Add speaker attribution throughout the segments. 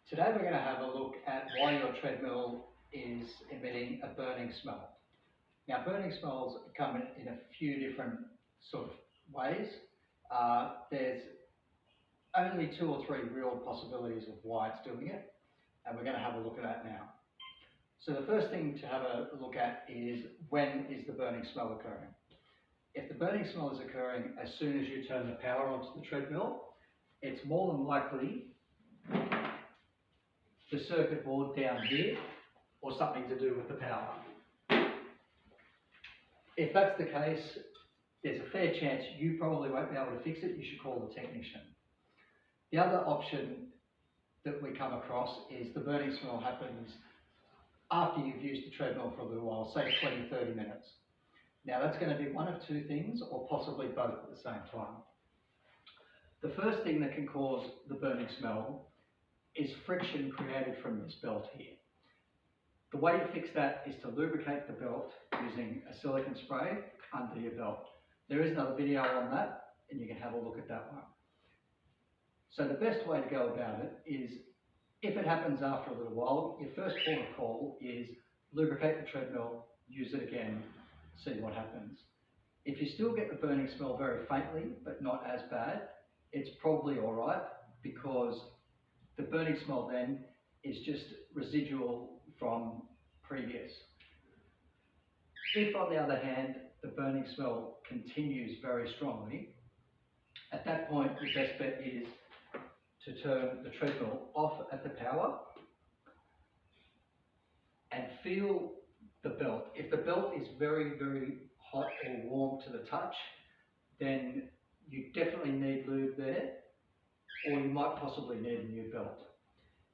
Speaker 1: Today we're going to have a look at why your treadmill is emitting a burning smell. Now, burning smells come in a few different sort of ways. There's only 2 or 3 real possibilities of why it's doing it, and we're going to have a look at that now. So the first thing to have a look at is, when is the burning smell occurring? If the burning smell is occurring as soon as you turn the power onto the treadmill, it's more than likely the circuit board down here or something to do with the power. If that's the case, there's a fair chance you probably won't be able to fix it. You should call the technician. The other option that we come across is the burning smell happens after you've used the treadmill for a little while, say 20-30 minutes. Now that's going to be one of 2 things, or possibly both at the same time. The first thing that can cause the burning smell is friction created from this belt here. The way to fix that is to lubricate the belt using a silicone spray under your belt. There is another video on that, and you can have a look at that one. So the best way to go about it is, if it happens after a little while, your first port of call is lubricate the treadmill, use it again, see what happens. If you still get the burning smell very faintly, but not as bad, it's probably all right, because the burning smell then is just residual from previous. If, on the other hand, the burning smell continues very strongly, at that point your best bet is to turn the treadmill off at the power and feel the belt. If the belt is very, very hot or warm to the touch, then you definitely need lube there, or you might possibly need a new belt.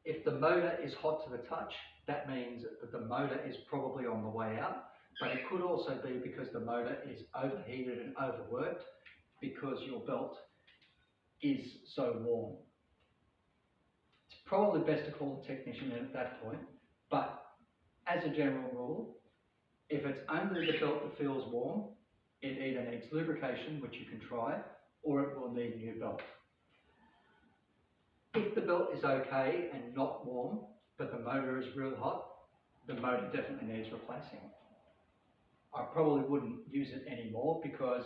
Speaker 1: If the motor is hot to the touch, that means that the motor is probably on the way out, but it could also be because the motor is overheated and overworked because your belt is so warm. It's probably best to call the technician in at that point, but as a general rule, if it's only the belt that feels warm, it either needs lubrication, which you can try, or it will need a new belt. If the belt is okay and not warm, but the motor is real hot, the motor definitely needs replacing. I probably wouldn't use it anymore, because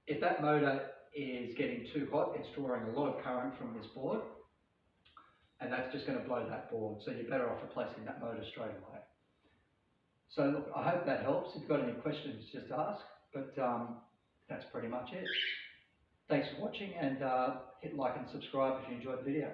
Speaker 1: if that motor is getting too hot, it's drawing a lot of current from this board, and that's just going to blow that board. So you're better off replacing that motor straight away. So look, I hope that helps. If you've got any questions, just ask, but that's pretty much it. Thanks for watching, and hit like and subscribe if you enjoyed the video.